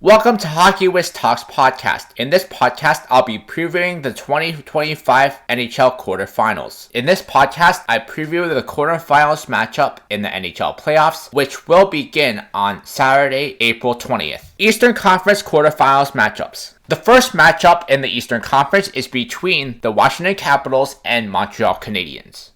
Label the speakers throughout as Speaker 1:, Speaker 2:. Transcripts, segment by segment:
Speaker 1: Welcome to Hockey Wiz Talks podcast. In this podcast, I'll be previewing the 2025 NHL Quarterfinals. In this podcast, I preview the quarterfinals matchup in the NHL Playoffs, which will begin on Saturday, April 20th. Eastern Conference Quarterfinals matchups. The first matchup in the Eastern Conference is between the Washington Capitals and Montreal Canadiens.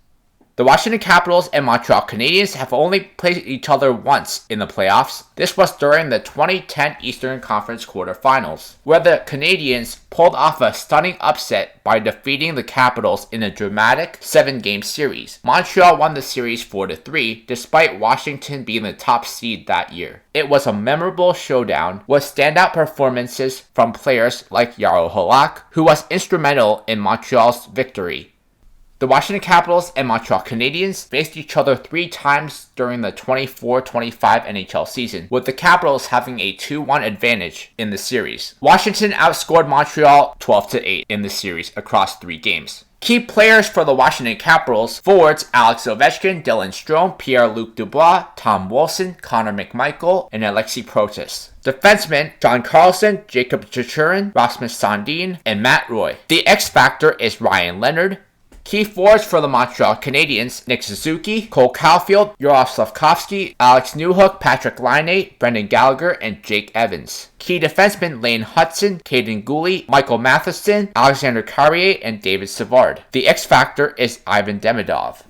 Speaker 1: The Washington Capitals and Montreal Canadiens have only played each other once in the playoffs. This was during the 2010 Eastern Conference Quarterfinals, where the Canadiens pulled off a stunning upset by defeating the Capitals in a dramatic 7-game series. Montreal won the series 4-3, despite Washington being the top seed that year. It was a memorable showdown with standout performances from players like Jaro Halak, who was instrumental in Montreal's victory. The Washington Capitals and Montreal Canadiens faced each other 3 times during the 24-25 NHL season, with the Capitals having a 2-1 advantage in the series. Washington outscored Montreal 12-8 in the series across 3 games. Key players for the Washington Capitals: forwards Alex Ovechkin, Dylan Strome, Pierre-Luc Dubois, Tom Wilson, Connor McMichael, and Alexei Protas. Defensemen: John Carlson, Jacob Chichurin, Rasmus Sandin, and Matt Roy. The X Factor is Ryan Leonard. Key forwards for the Montreal Canadiens: Nick Suzuki, Cole Caulfield, Yaroslav Slavkovsky, Alex Newhook, Patrick Laine, Brendan Gallagher, and Jake Evans. Key defensemen: Lane Hudson, Caden Gooley, Michael Matheson, Alexander Carrier, and David Savard. The X Factor is Ivan Demidov.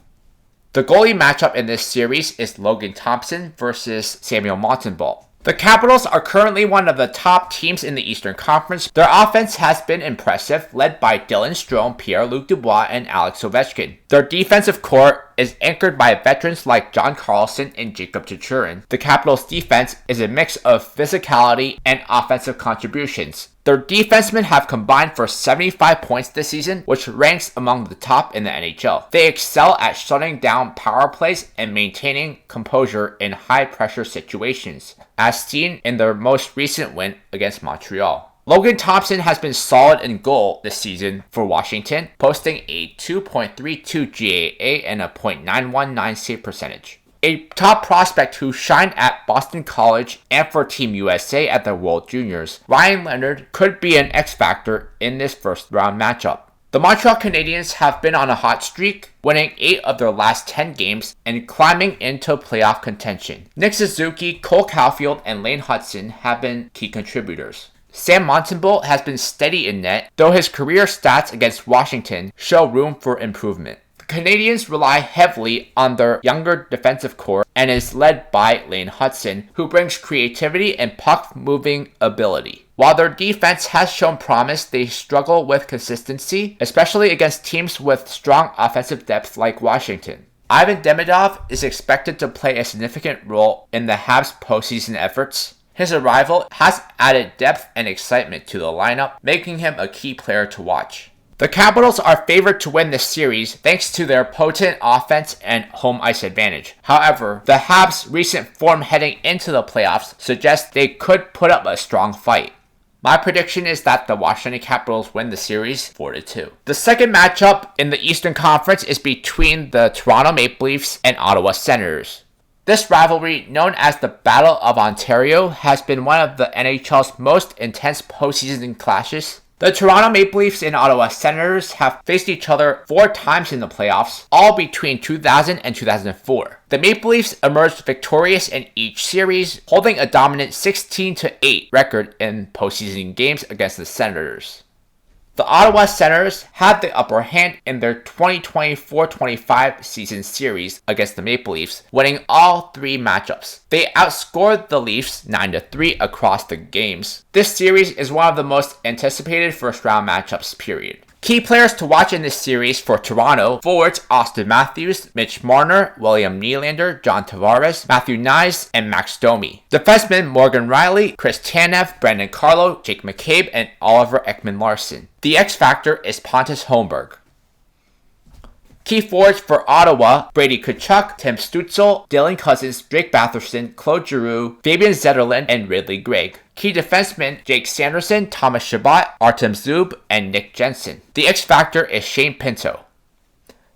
Speaker 1: The goalie matchup in this series is Logan Thompson versus Samuel Montembeault. The Capitals are currently one of the top teams in the Eastern Conference. Their offense has been impressive, led by Dylan Strome, Pierre-Luc Dubois, and Alex Ovechkin. Their defensive core is anchored by veterans like John Carlson and Jacob Chichurin. The Capitals' defense is a mix of physicality and offensive contributions. Their defensemen have combined for 75 points this season, which ranks among the top in the NHL. They excel at shutting down power plays and maintaining composure in high-pressure situations, as seen in their most recent win against Montreal. Logan Thompson has been solid in goal this season for Washington, posting a 2.32 GAA and a .919 save percentage. A top prospect who shined at Boston College and for Team USA at the World Juniors, Ryan Leonard could be an X factor in this first round matchup. The Montreal Canadiens have been on a hot streak, winning 8 of their last 10 games and climbing into playoff contention. Nick Suzuki, Cole Caulfield, and Lane Hudson have been key contributors. Sam Montembeault has been steady in net, though his career stats against Washington show room for improvement. Canadians rely heavily on their younger defensive core and is led by Lane Hudson, who brings creativity and puck-moving ability. While their defense has shown promise, they struggle with consistency, especially against teams with strong offensive depth like Washington. Ivan Demidov is expected to play a significant role in the Habs' postseason efforts. His arrival has added depth and excitement to the lineup, making him a key player to watch. The Capitals are favored to win this series thanks to their potent offense and home ice advantage. However, the Habs' recent form heading into the playoffs suggests they could put up a strong fight. My prediction is that the Washington Capitals win the series 4-2. The second matchup in the Eastern Conference is between the Toronto Maple Leafs and Ottawa Senators. This rivalry, known as the Battle of Ontario, has been one of the NHL's most intense postseason clashes. The Toronto Maple Leafs and Ottawa Senators have faced each other 4 times in the playoffs, all between 2000 and 2004. The Maple Leafs emerged victorious in each series, holding a dominant 16-8 record in postseason games against the Senators. The Ottawa Senators had the upper hand in their 2024-25 season series against the Maple Leafs, winning all 3 matchups. They outscored the Leafs 9-3 across the games. This series is one of the most anticipated first-round matchups, period. Key players to watch in this series for Toronto: forwards Austin Matthews, Mitch Marner, William Nylander, John Tavares, Matthew Knies, and Max Domi. Defensemen Morgan Riley, Chris Tanev, Brandon Carlo, Jake McCabe, and Oliver Ekman-Larsson. The X Factor is Pontus Holmberg. Key forwards for Ottawa: Brady Tkachuk, Tim Stützle, Dylan Cousins, Drake Batherson, Claude Giroux, Fabian Zetterlund, and Ridley Gregg. Key defensemen: Jake Sanderson, Thomas Chabot, Artem Zub, and Nick Jensen. The X Factor is Shane Pinto.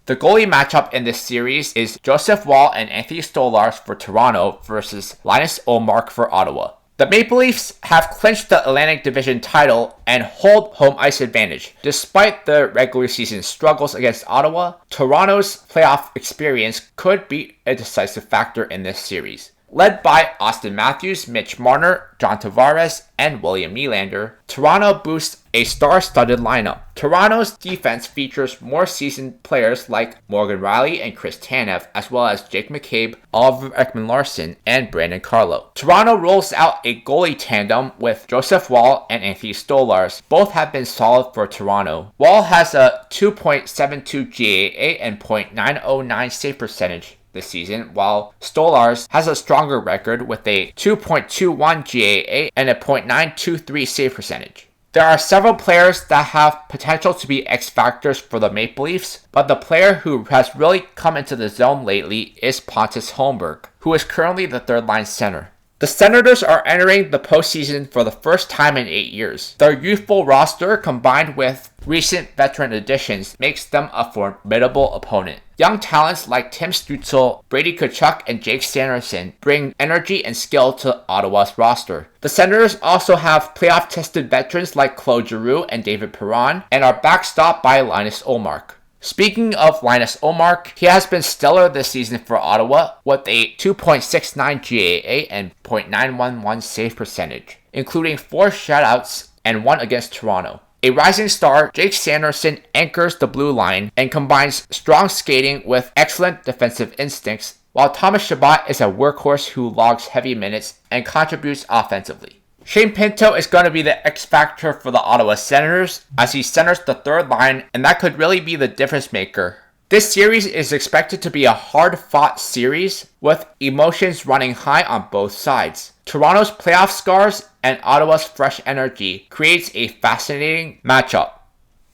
Speaker 1: The goalie matchup in this series is Joseph Woll and Anthony Stolarz for Toronto versus Linus Ullmark for Ottawa. The Maple Leafs have clinched the Atlantic Division title and hold home ice advantage. Despite the regular season struggles against Ottawa, Toronto's playoff experience could be a decisive factor in this series. Led by Austin Matthews, Mitch Marner, John Tavares, and William Nylander, Toronto boasts a star-studded lineup. Toronto's defense features more seasoned players like Morgan Rielly and Chris Tanev, as well as Jake McCabe, Oliver Ekman-Larsson, and Brandon Carlo. Toronto rolls out a goalie tandem with Joseph Woll and Anthony Stolarz. Both have been solid for Toronto. Woll has a 2.72 GAA and .909 save percentage this season, while Stolarz has a stronger record with a 2.21 GAA and a .923 save percentage. There are several players that have potential to be X factors for the Maple Leafs, but the player who has really come into the zone lately is Pontus Holmberg, who is currently the third-line center. The Senators are entering the postseason for the first time in 8 years. Their youthful roster, combined with recent veteran additions, makes them a formidable opponent. Young talents like Tim Stützle, Brady Tkachuk, and Jake Sanderson bring energy and skill to Ottawa's roster. The Senators also have playoff-tested veterans like Claude Giroux and David Perron, and are backstopped by Linus Ullmark. Speaking of Linus Ullmark, he has been stellar this season for Ottawa with a 2.69 GAA and .911 save percentage, including 4 shutouts and 1 against Toronto. A rising star, Jake Sanderson anchors the blue line and combines strong skating with excellent defensive instincts, while Thomas Chabot is a workhorse who logs heavy minutes and contributes offensively. Shane Pinto is going to be the X factor for the Ottawa Senators as he centers the third line, and that could really be the difference maker. This series is expected to be a hard-fought series with emotions running high on both sides. Toronto's playoff scars and Ottawa's fresh energy creates a fascinating matchup.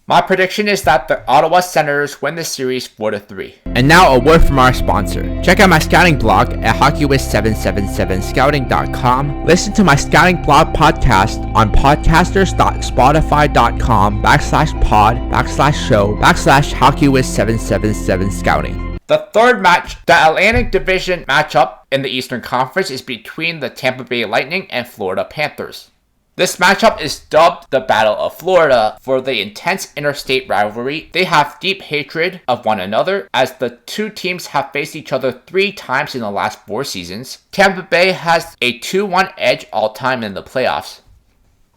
Speaker 1: My prediction is that the Ottawa Senators win the series 4-3. And now a word from our sponsor. Check out my scouting blog at hockeywiz777scouting.com. Listen to my scouting blog podcast on podcasters.spotify.com/pod/show/hockeywiz777scouting. The third match, the Atlantic Division matchup in the Eastern Conference, is between the Tampa Bay Lightning and Florida Panthers. This matchup is dubbed the Battle of Florida for the intense interstate rivalry. They have deep hatred of one another as the two teams have faced each other 3 times in the last 4 seasons. Tampa Bay has a 2-1 edge all time in the playoffs.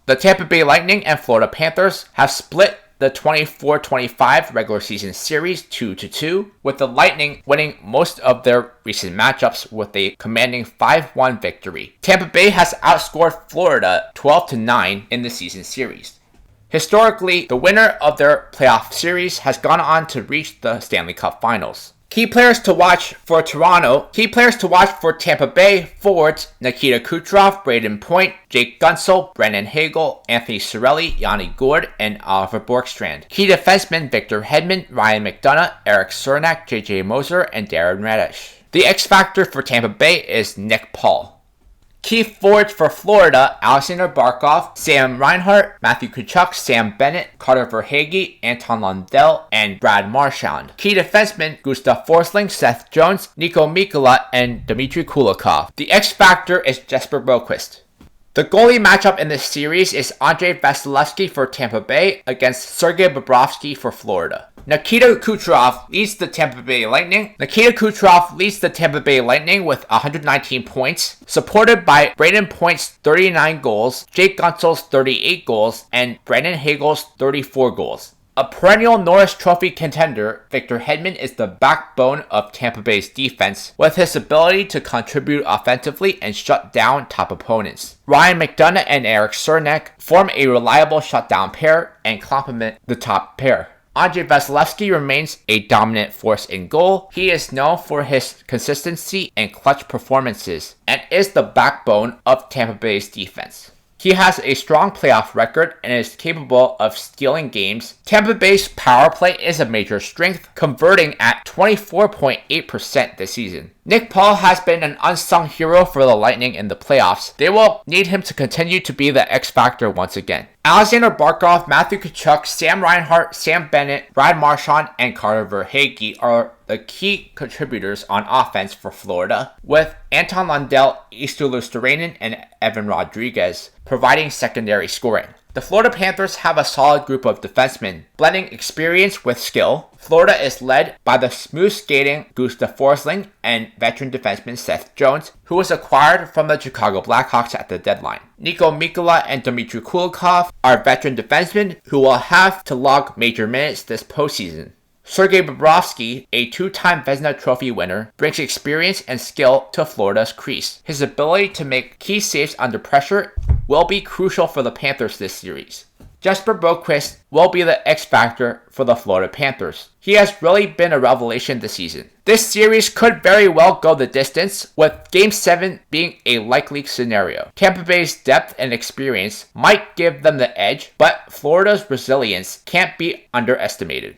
Speaker 1: The Tampa Bay Lightning and Florida Panthers have split the 24-25 regular season series 2-2, with the Lightning winning most of their recent matchups with a commanding 5-1 victory. Tampa Bay has outscored Florida 12-9 in the season series. Historically, the winner of their playoff series has gone on to reach the Stanley Cup Finals. Key players to watch for Toronto. Key players to watch for Tampa Bay: forwards Nikita Kucherov, Braden Point, Jake Gunsel, Brendan Hagel, Anthony Cirelli, Yanni Gourde, and Oliver Borkstrand. Key defensemen: Victor Hedman, Ryan McDonough, Eric Cernak, JJ Moser, and Darren Raddysh. The X factor for Tampa Bay is Nick Paul. Key forwards for Florida: Alexander Barkov, Sam Reinhart, Matthew Tkachuk, Sam Bennett, Carter Verhaeghe, Anton Lundell, and Brad Marchand. Key defensemen: Gustav Forsling, Seth Jones, Niko Mikkola, and Dmitry Kulikov. The X factor is Jesper Boqvist. The goalie matchup in this series is Andrei Vasilevskiy for Tampa Bay against Sergei Bobrovsky for Florida. Nikita Kucherov leads the Tampa Bay Lightning. With 119 points, supported by Braden Point's 39 goals, Jake Gunsel's 38 goals, and Brandon Hagel's 34 goals. A perennial Norris Trophy contender, Victor Hedman is the backbone of Tampa Bay's defense, with his ability to contribute offensively and shut down top opponents. Ryan McDonough and Eric Cernak form a reliable shutdown pair and complement the top pair. Andrei Vasilevskiy remains a dominant force in goal. He is known for his consistency and clutch performances, and is the backbone of Tampa Bay's defense. He has a strong playoff record and is capable of stealing games. Tampa Bay's power play is a major strength, converting at 24.8% this season. Nick Paul has been an unsung hero for the Lightning in the playoffs. They will need him to continue to be the X factor once again. Alexander Barkov, Matthew Tkachuk, Sam Reinhart, Sam Bennett, Brad Marchand, and Carter Verhaeghe are the key contributors on offense for Florida, with Anton Lundell, Easter Luostarinen, and Evan Rodriguez providing secondary scoring. The Florida Panthers have a solid group of defensemen, blending experience with skill. Florida is led by the smooth-skating Gustav Forsling and veteran defenseman Seth Jones, who was acquired from the Chicago Blackhawks at the deadline. Niko Mikkola and Dmitry Kulikov are veteran defensemen who will have to log major minutes this postseason. Sergei Bobrovsky, a two-time Vezina Trophy winner, brings experience and skill to Florida's crease. His ability to make key saves under pressure will be crucial for the Panthers this series. Jesper Boqvist will be the X factor for the Florida Panthers. He has really been a revelation this season. This series could very well go the distance, with Game 7 being a likely scenario. Tampa Bay's depth and experience might give them the edge, but Florida's resilience can't be underestimated.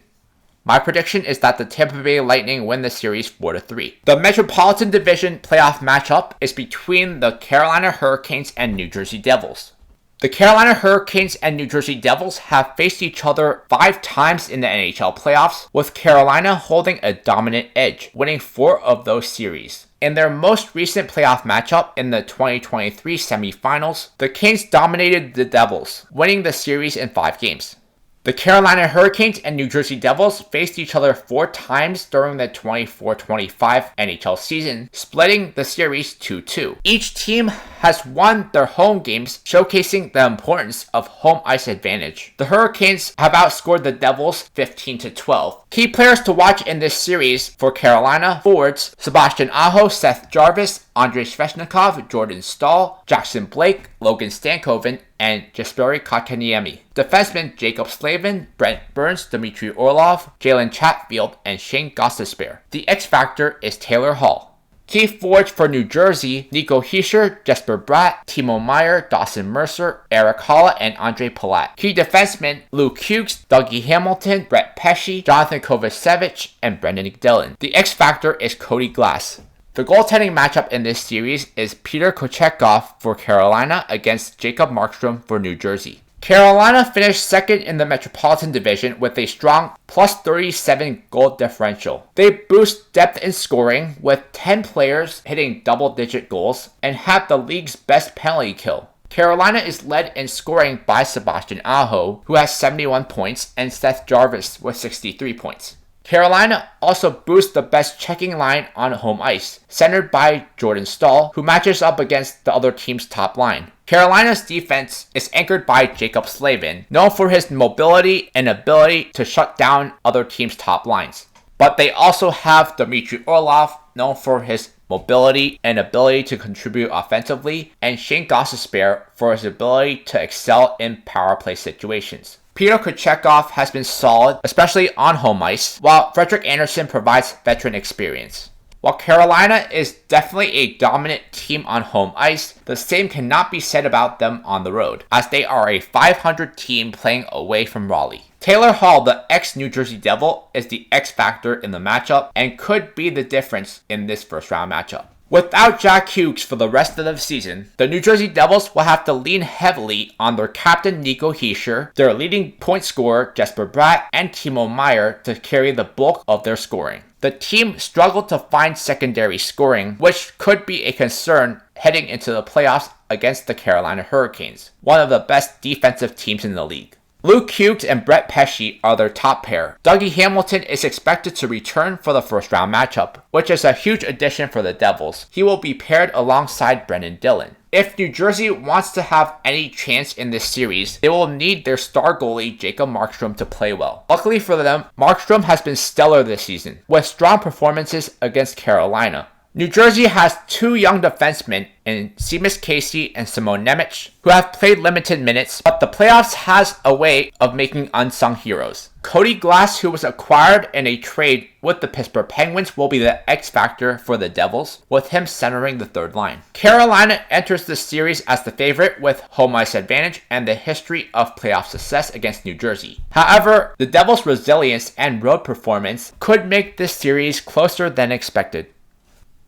Speaker 1: My prediction is that the Tampa Bay Lightning win the series 4-3. The Metropolitan Division playoff matchup is between the Carolina Hurricanes and New Jersey Devils. The Carolina Hurricanes and New Jersey Devils have faced each other 5 times in the NHL playoffs, with Carolina holding a dominant edge, winning 4 of those series. In their most recent playoff matchup in the 2023 semifinals, the Canes dominated the Devils, winning the series in 5 games. The Carolina Hurricanes and New Jersey Devils faced each other 4 times during the 24-25 NHL season, splitting the series 2-2. Each team has won their home games, showcasing the importance of home ice advantage. The Hurricanes have outscored the Devils 15-12. Key players to watch in this series for Carolina: forwards Sebastian Aho, Seth Jarvis, Andrei Svechnikov, Jordan Staal, Jackson Blake, Logan Stankoven, and Jesperi Kotkaniemi. Defensemen Jacob Slavin, Brent Burns, Dmitry Orlov, Jalen Chatfield, and Shane Gostisbehere. The X factor is Taylor Hall. Key forwards for New Jersey: Nico Hischier, Jesper Bratt, Timo Meier, Dawson Mercer, Eric Haula, and Andre Palat. Key defensemen: Luke Hughes, Dougie Hamilton, Brett Pesce, Jonathan Kovacevic, and Brendan Dillon. The X factor is Cody Glass. The goaltending matchup in this series is Peter Kochetkov for Carolina against Jacob Markstrom for New Jersey. Carolina finished second in the Metropolitan Division with a strong +37 goal differential. They boost depth in scoring with 10 players hitting double-digit goals and have the league's best penalty kill. Carolina is led in scoring by Sebastian Aho, who has 71 points, and Seth Jarvis with 63 points. Carolina also boosts the best checking line on home ice, centered by Jordan Staal, who matches up against the other team's top line. Carolina's defense is anchored by Jacob Slavin, known for his mobility and ability to shut down other teams' top lines. But they also have Dmitry Orlov, known for his mobility and ability to contribute offensively, and Shane Gostisbehere for his ability to excel in power play situations. Peter Kochetkov has been solid, especially on home ice, while Frederik Andersen provides veteran experience. While Carolina is definitely a dominant team on home ice, the same cannot be said about them on the road, as they are a .500 team playing away from Raleigh. Taylor Hall, the ex-New Jersey Devil, is the X factor in the matchup and could be the difference in this first round matchup. Without Jack Hughes for the rest of the season, the New Jersey Devils will have to lean heavily on their captain Nico Hischier, their leading point scorer Jesper Bratt, and Timo Meier to carry the bulk of their scoring. The team struggled to find secondary scoring, which could be a concern heading into the playoffs against the Carolina Hurricanes, one of the best defensive teams in the league. Luke Hughes and Brett Pesce are their top pair. Dougie Hamilton is expected to return for the first round matchup, which is a huge addition for the Devils. He will be paired alongside Brendan Dillon. If New Jersey wants to have any chance in this series, they will need their star goalie Jacob Markstrom to play well. Luckily for them, Markstrom has been stellar this season, with strong performances against Carolina. New Jersey has 2 young defensemen in Seamus Casey and Simon Nemec, who have played limited minutes, but the playoffs has a way of making unsung heroes. Cody Glass, who was acquired in a trade with the Pittsburgh Penguins, will be the X factor for the Devils, with him centering the third line. Carolina enters the series as the favorite with home ice advantage and the history of playoff success against New Jersey. However, the Devils' resilience and road performance could make this series closer than expected.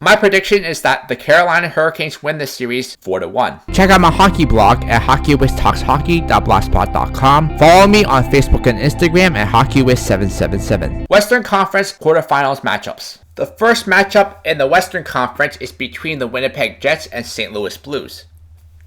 Speaker 1: My prediction is that the Carolina Hurricanes win this series 4-1. Check out my hockey blog at hockeywiztalkshockey.blogspot.com. Follow me on Facebook and Instagram at hockeywiz777. Western Conference quarterfinals matchups. The first matchup in the Western Conference is between the Winnipeg Jets and St. Louis Blues.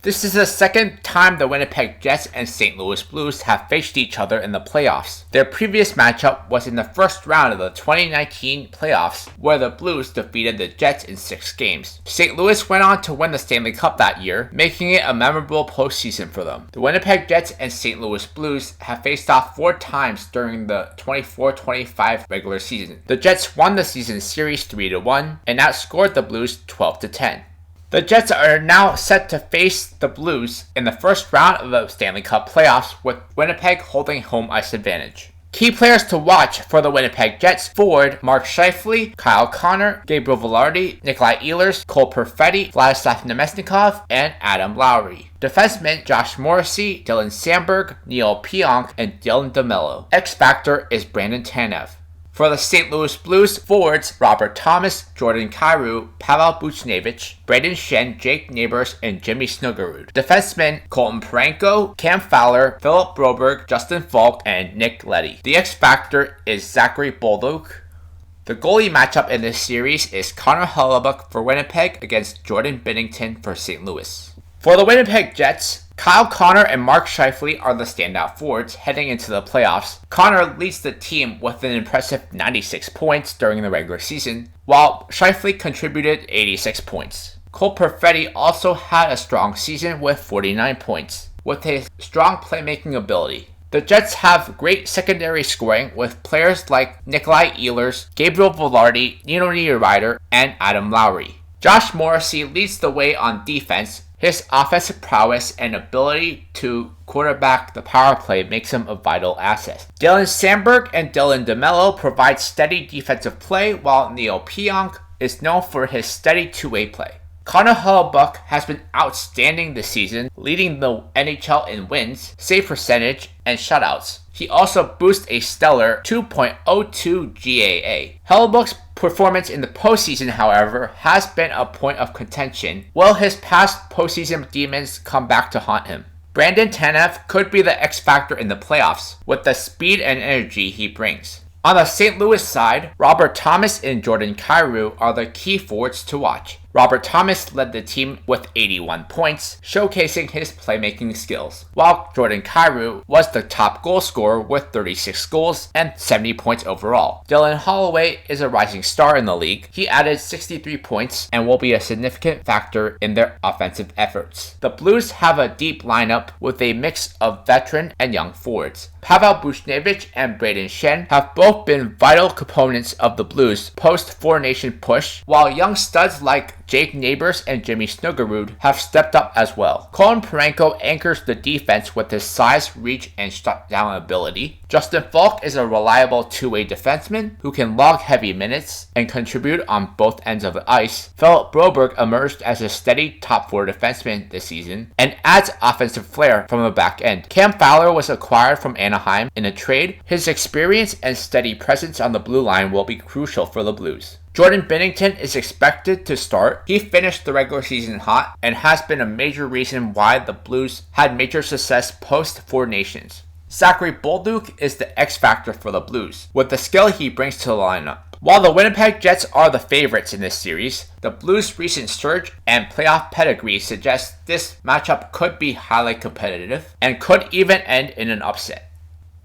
Speaker 1: This is the second time the Winnipeg Jets and St. Louis Blues have faced each other in the playoffs. Their previous matchup was in the first round of the 2019 playoffs, where the Blues defeated the Jets in 6 games. St. Louis went on to win the Stanley Cup that year, making it a memorable postseason for them. The Winnipeg Jets and St. Louis Blues have faced off 4 times during the 24-25 regular season. The Jets won the season series 3-1 and outscored the Blues 12-10. The Jets are now set to face the Blues in the first round of the Stanley Cup playoffs, with Winnipeg holding home ice advantage. Key players to watch for the Winnipeg Jets: forward Mark Scheifele, Kyle Connor, Gabriel Vilardi, Nikolai Ehlers, Cole Perfetti, Vladislav Nemesnikov, and Adam Lowry. Defensemen Josh Morrissey, Dylan Sandberg, Neil Pionk, and Dylan DeMello. X Factor is Brandon Tanev. For the St. Louis Blues, forwards Robert Thomas, Jordan Kyrou, Pavel Buchnevich, Brayden Schenn, Jake Neighbors, and Jimmy Snuggerud. Defensemen Colton Parayko, Cam Fowler, Philip Broberg, Justin Falk, and Nick Leddy. The X Factor is Zachary Bolduc. The goalie matchup in this series is Connor Hellebuyck for Winnipeg against Jordan Binnington for St. Louis. For the Winnipeg Jets, Kyle Connor and Mark Scheifele are the standout forwards heading into the playoffs. Connor leads the team with an impressive 96 points during the regular season, while Scheifele contributed 86 points. Cole Perfetti also had a strong season with 49 points, with a strong playmaking ability. The Jets have great secondary scoring with players like Nikolai Ehlers, Gabriel Vilardi, Nino Niederreiter, and Adam Lowry. Josh Morrissey leads the way on defense. His offensive prowess and ability to quarterback the power play makes him a vital asset. Dylan Sandberg and Dylan DeMello provide steady defensive play, while Neil Pionk is known for his steady two-way play. Connor Hellebuyck has been outstanding this season, leading the NHL in wins, save percentage, and shutouts. He also boasts a stellar 2.02 GAA. Hellebuyck's performance in the postseason, however, has been a point of contention. Will his past postseason demons come back to haunt him? Brandon Tanev could be the X factor in the playoffs, with the speed and energy he brings. On the St. Louis side, Robert Thomas and Jordan Kyrou are the key forwards to watch. Robert Thomas led the team with 81 points, showcasing his playmaking skills, while Jordan Kyrou was the top goal scorer with 36 goals and 70 points overall. Dylan Holloway is a rising star in the league. He added 63 points and will be a significant factor in their offensive efforts. The Blues have a deep lineup with a mix of veteran and young forwards. Pavel Buchnevich and Brayden Schenn have both been vital components of the Blues' post-Four Nation push, while young studs like Jake Neighbors and Jimmy Snuggerud have stepped up as well. Colton Parayko anchors the defense with his size, reach, and shutdown ability. Justin Falk is a reliable two-way defenseman who can log heavy minutes and contribute on both ends of the ice. Philip Broberg emerged as a steady top four defenseman this season and adds offensive flair from the back end. Cam Fowler was acquired from Anaheim in a trade. His experience and steady presence on the blue line will be crucial for the Blues. Jordan Binnington is expected to start. He finished the regular season hot and has been a major reason why the Blues had major success post-Four Nations. Zachary Bolduc is the X factor for the Blues, with the skill he brings to the lineup. While the Winnipeg Jets are the favorites in this series, the Blues' recent surge and playoff pedigree suggests this matchup could be highly competitive and could even end in an upset.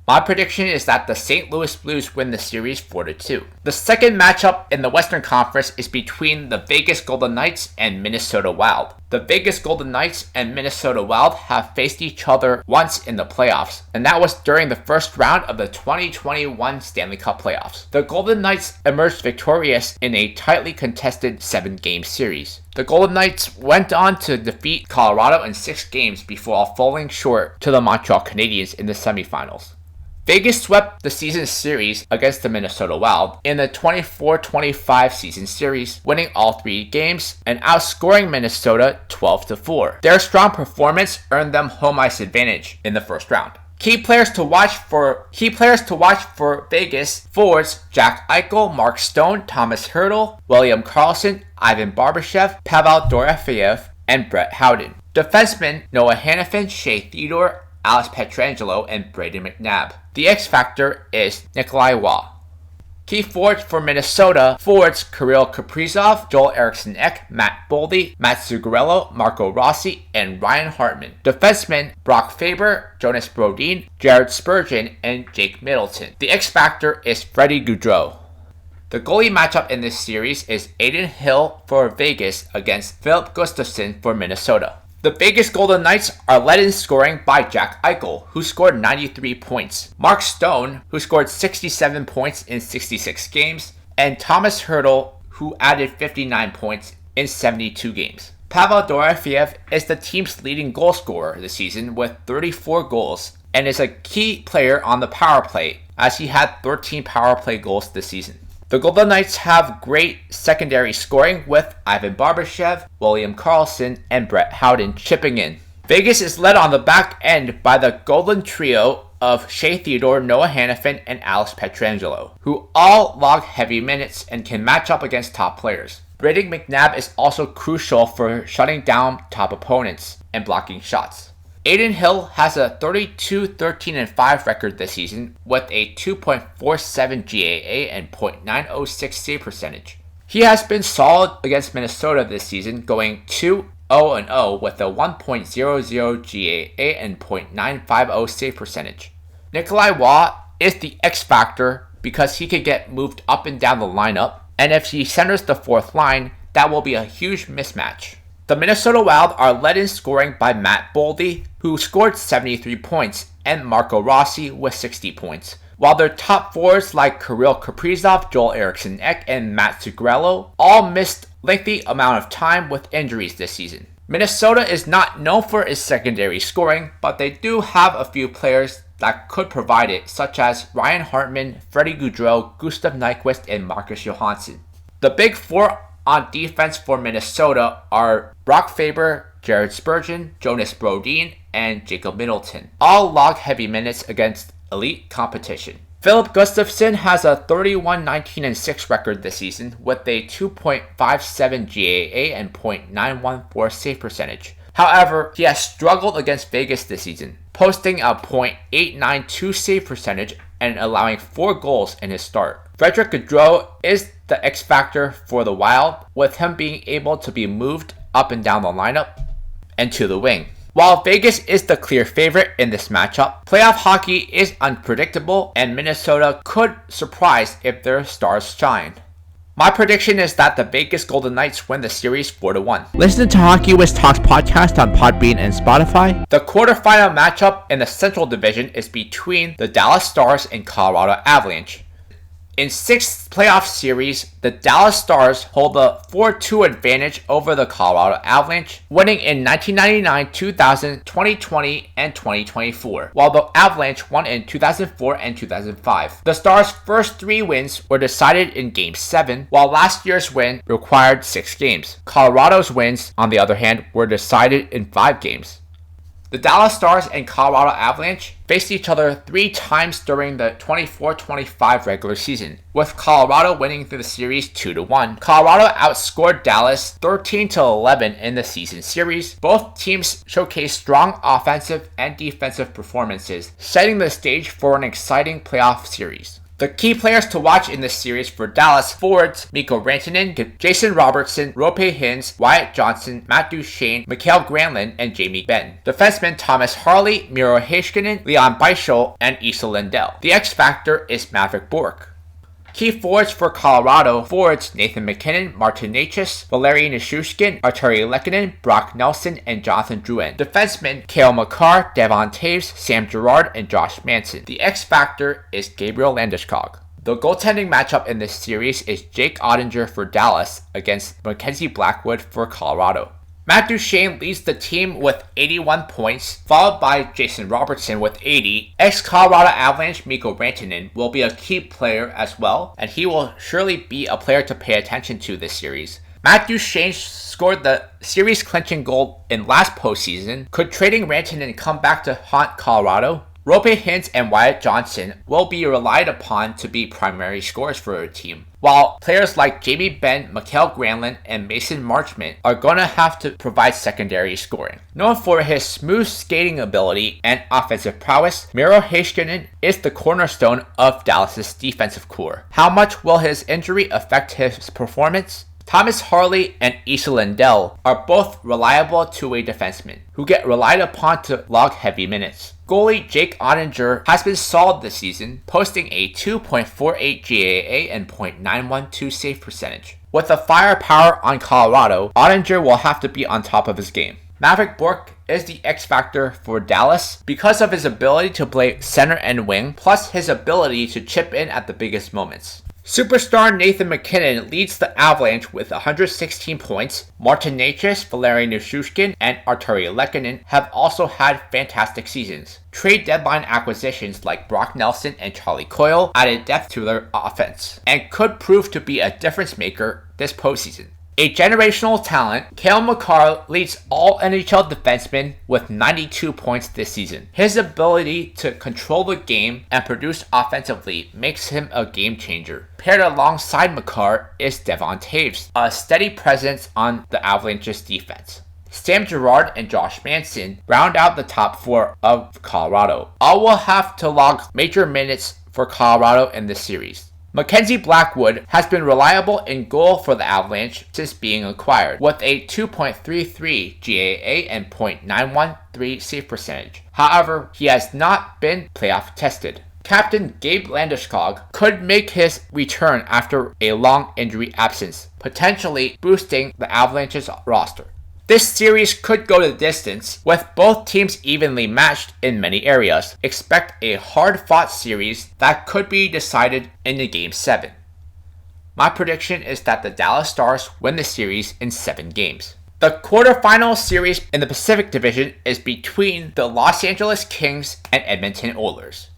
Speaker 1: My prediction is that the St. Louis Blues win the series 4-2. The second matchup in the Western Conference is between the Vegas Golden Knights and Minnesota Wild. The Vegas Golden Knights and Minnesota Wild have faced each other once in the playoffs, and that was during the first round of the 2021 Stanley Cup playoffs. The Golden Knights emerged victorious in a tightly contested 7-game series. The Golden Knights went on to defeat Colorado in 6 games before falling short to the Montreal Canadiens in the semifinals. Vegas swept the season series against the Minnesota Wild in the 24-25 season series, winning all 3 games and outscoring Minnesota 12-4. Their strong performance earned them home ice advantage in the first round. Key players to watch for Vegas: forwards Jack Eichel, Mark Stone, Thomas Hertl, William Karlsson, Ivan Barbashev, Pavel Dorofeyev, and Brett Howden. Defensemen Noah Hanifin, Shea Theodore, Alex Pietrangelo, and Brayden McNabb. The X Factor is Nikolai Waugh. Key forwards for Minnesota: forwards Kirill Kaprizov, Joel Eriksson-Ek, Matt Boldy, Matt Zuccarello, Marco Rossi, and Ryan Hartman. Defensemen Brock Faber, Jonas Brodin, Jared Spurgeon, and Jake Middleton. The X Factor is Freddie Gaudreau. The goalie matchup in this series is Adin Hill for Vegas against Philip Gustafsson for Minnesota. The Vegas Golden Knights are led in scoring by Jack Eichel, who scored 93 points, Mark Stone, who scored 67 points in 66 games, and Thomas Hertl, who added 59 points in 72 games. Pavel Dorofeyev is the team's leading goal scorer this season with 34 goals and is a key player on the power play, as he had 13 power play goals this season. The Golden Knights have great secondary scoring with Ivan Barbashev, William Karlsson, and Brett Howden chipping in. Vegas is led on the back end by the golden trio of Shea Theodore, Noah Hanifin, and Alex Pietrangelo, who all log heavy minutes and can match up against top players. Brayden McNabb is also crucial for shutting down top opponents and blocking shots. Adin Hill has a 32-13-5 record this season with a 2.47 GAA and .906 save percentage. He has been solid against Minnesota this season, going 2-0-0 with a 1.00 GAA and .950 save percentage. Nikolai Waugh is the X factor because he can get moved up and down the lineup, and if he centers the fourth line, that will be a huge mismatch. The Minnesota Wild are led in scoring by Matt Boldy, who scored 73 points, and Marco Rossi with 60 points, while their top forwards like Kirill Kaprizov, Joel Eriksson-Ek, and Matt Zuccarello all missed lengthy amount of time with injuries this season. Minnesota is not known for its secondary scoring, but they do have a few players that could provide it, such as Ryan Hartman, Freddie Gaudreau, Gustav Nyquist, and Marcus Johansson. The big four on defense for Minnesota are Brock Faber, Jared Spurgeon, Jonas Brodin, and Jacob Middleton. All log heavy minutes against elite competition. Philip Gustafsson has a 31-19-6 record this season with a 2.57 GAA and .914 save percentage. However, he has struggled against Vegas this season, posting a .892 save percentage and allowing 4 goals in his start. Frederick Gaudreau is the X factor for the Wild, with him being able to be moved up and down the lineup and to the wing. While Vegas is the clear favorite in this matchup, playoff hockey is unpredictable and Minnesota could surprise if their stars shine. My prediction is that the Vegas Golden Knights win the series 4-1. Listen to Hockey Wiz Talks podcast on Podbean and Spotify. The quarterfinal matchup in the Central Division is between the Dallas Stars and Colorado Avalanche. In 6 playoff series, the Dallas Stars hold a 4-2 advantage over the Colorado Avalanche, winning in 1999, 2000, 2020, and 2024, while the Avalanche won in 2004 and 2005. The Stars' first 3 wins were decided in Game 7, while last year's win required 6 games. Colorado's wins, on the other hand, were decided in 5 games. The Dallas Stars and Colorado Avalanche faced each other 3 times during the 24-25 regular season, with Colorado winning the series 2-1. Colorado outscored Dallas 13-11 in the season series. Both teams showcased strong offensive and defensive performances, setting the stage for an exciting playoff series. The key players to watch in this series for Dallas: forwards Mikko Rantanen, Jason Robertson, Roope Hintz, Wyatt Johnson, Matt Duchene, Mikael Granlund, and Jamie Benn. Defensemen Thomas Harley, Miro Heiskanen, Leon Beischel, and Esa Lindell. The X factor is Maverick Bourque. Key forwards for Colorado: forwards Nathan MacKinnon, Martin Necas, Valeri Nichushkin, Arturi Lehkonen, Brock Nelson, and Jonathan Drouin. Defensemen Cale Makar, Devon Taves, Sam Girard, and Josh Manson. The X factor is Gabriel Landeskog. The goaltending matchup in this series is Jake Ottinger for Dallas against Mackenzie Blackwood for Colorado. Matt Duchene leads the team with 81 points, followed by Jason Robertson with 80. Ex-Colorado Avalanche Mikko Rantanen will be a key player as well, and he will surely be a player to pay attention to this series. Matt Duchene scored the series clinching goal in last postseason. Could trading Rantanen come back to haunt Colorado? Roope Hintz and Wyatt Johnston will be relied upon to be primary scorers for their team, while players like Jamie Benn, Mikael Granlund, and Mason Marchment are going to have to provide secondary scoring. Known for his smooth skating ability and offensive prowess, Miro Heiskanen is the cornerstone of Dallas' defensive core. How much will his injury affect his performance? Thomas Harley and Issa Lindell are both reliable two-way defensemen who get relied upon to log heavy minutes. Goalie Jake Ottinger has been solid this season, posting a 2.48 GAA and .912 save percentage. With the firepower on Colorado, Ottinger will have to be on top of his game. Maverick Bourque is the X factor for Dallas because of his ability to play center and wing, plus his ability to chip in at the biggest moments. Superstar Nathan MacKinnon leads the Avalanche with 116 points. Martin Necas, Valeri Nichushkin, and Arturi Lehkonen have also had fantastic seasons. Trade deadline acquisitions like Brock Nelson and Charlie Coyle added depth to their offense and could prove to be a difference maker this postseason. A generational talent, Cale Makar leads all NHL defensemen with 92 points this season. His ability to control the game and produce offensively makes him a game changer. Paired alongside Makar is Devon Taves, a steady presence on the Avalanche's defense. Sam Girard and Josh Manson round out the top four of Colorado. All will have to log major minutes for Colorado in this series. Mackenzie Blackwood has been reliable in goal for the Avalanche since being acquired, with a 2.33 GAA and .913 save percentage. However, he has not been playoff tested. Captain Gabe Landeskog could make his return after a long injury absence, potentially boosting the Avalanche's roster. This series could go the distance, with both teams evenly matched in many areas. Expect a hard-fought series that could be decided in the Game 7. My prediction is that the Dallas Stars win the series in 7 games. The quarterfinal series in the Pacific Division is between the Los Angeles Kings and Edmonton Oilers.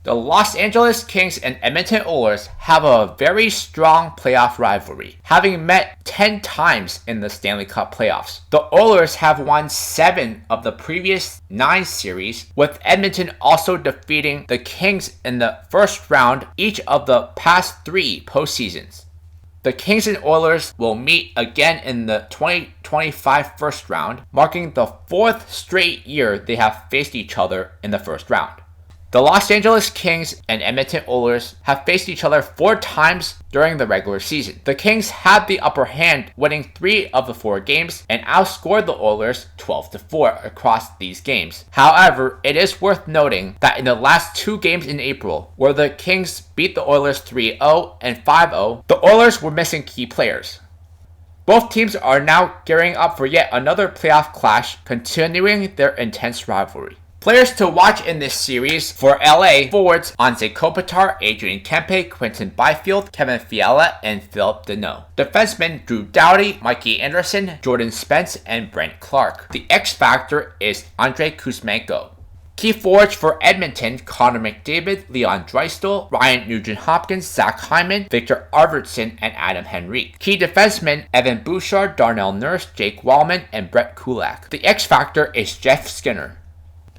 Speaker 1: The Los Angeles Kings and Edmonton Oilers have a very strong playoff rivalry, having met 10 times in the Stanley Cup playoffs. The Oilers have won 7 of the previous 9 series, with Edmonton also defeating the Kings in the first round each of the past 3 postseasons. The Kings and Oilers will meet again in the 2025 first round, marking the 4th straight year they have faced each other in the first round. The Los Angeles Kings and Edmonton Oilers have faced each other 4 times during the regular season. The Kings had the upper hand, winning 3 of the 4 games and outscored the Oilers 12-4 across these games. However, it is worth noting that in the last 2 games in April, where the Kings beat the Oilers 3-0 and 5-0, the Oilers were missing key players. Both teams are now gearing up for yet another playoff clash, continuing their intense rivalry. Players to watch in this series for LA forwards Anze Kopitar, Adrian Kempe, Quinton Byfield, Kevin Fiala, and Philip Deneau. Defensemen Drew Doughty, Mikey Anderson, Jordan Spence, and Brent Clark. The X factor is Andrei Kuzmenko. Key forwards for Edmonton, Connor McDavid, Leon Draisaitl, Ryan Nugent-Hopkins, Zach Hyman, Victor Arvidsson, and Adam Henrique. Key defensemen, Evan Bouchard, Darnell Nurse, Jake Wallman, and Brett Kulak. The X factor is Jeff Skinner.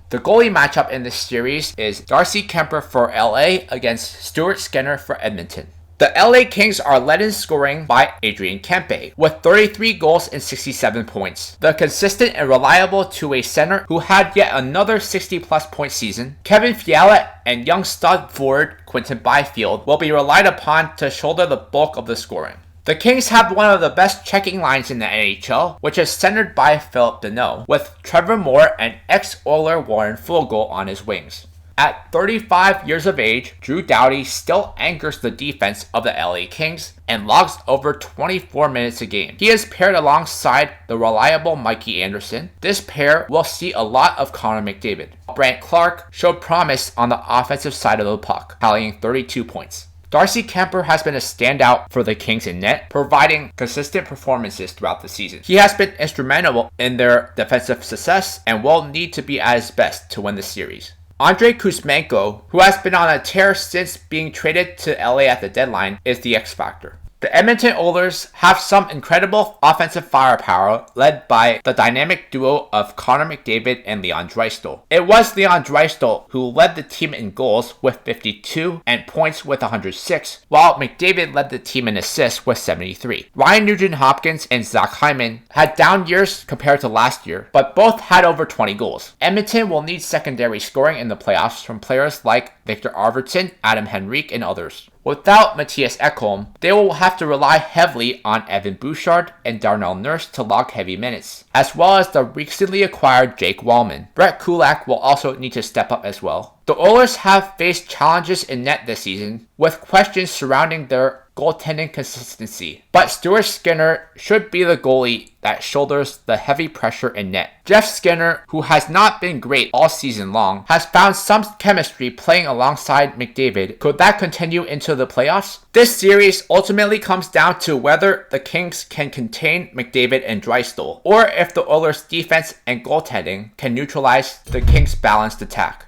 Speaker 1: The goalie matchup in this series is Darcy Kemper for LA against Stuart Skinner for Edmonton. The LA Kings are led in scoring by Adrian Kempe, with 33 goals and 67 points. The consistent and reliable two-way center who had yet another 60-plus point season, Kevin Fiala and young stud forward Quinton Byfield will be relied upon to shoulder the bulk of the scoring. The Kings have one of the best checking lines in the NHL, which is centered by Philip Deneau, with Trevor Moore and ex-Oiler Warren Foegele on his wings. At 35 years of age, Drew Doughty still anchors the defense of the LA Kings and logs over 24 minutes a game. He is paired alongside the reliable Mikey Anderson. This pair will see a lot of Connor McDavid. Brent Clark showed promise on the offensive side of the puck, tallying 32 points. Darcy Kemper has been a standout for the Kings in net, providing consistent performances throughout the season. He has been instrumental in their defensive success and will need to be at his best to win the series. Andrei Kuzmenko, who has been on a tear since being traded to LA at the deadline, is the X factor. The Edmonton Oilers have some incredible offensive firepower led by the dynamic duo of Connor McDavid and Leon Draisaitl. It was Leon Draisaitl who led the team in goals with 52 and points with 106, while McDavid led the team in assists with 73. Ryan Nugent-Hopkins and Zach Hyman had down years compared to last year, but both had over 20 goals. Edmonton will need secondary scoring in the playoffs from players like Victor Arvidsson, Adam Henrique, and others. Without Matthias Ekholm, they will have to rely heavily on Evan Bouchard and Darnell Nurse to log heavy minutes, as well as the recently acquired Jake Wallman. Brett Kulak will also need to step up as well. The Oilers have faced challenges in net this season, with questions surrounding their goaltending consistency, but Stuart Skinner should be the goalie that shoulders the heavy pressure in net. Jeff Skinner, who has not been great all season long, has found some chemistry playing alongside McDavid. Could that continue into the playoffs? This series ultimately comes down to whether the Kings can contain McDavid and Draisaitl, or if the Oilers' defense and goaltending can neutralize the Kings' balanced attack.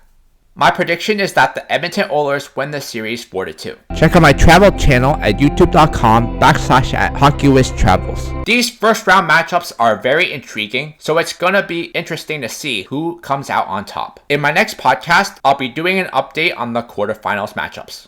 Speaker 1: My prediction is that the Edmonton Oilers win the series 4-2. Check out my travel channel at youtube.com/HockeyWizTravels. These first round matchups are very intriguing, so it's gonna be interesting to see who comes out on top. In my next podcast, I'll be doing an update on the quarterfinals matchups.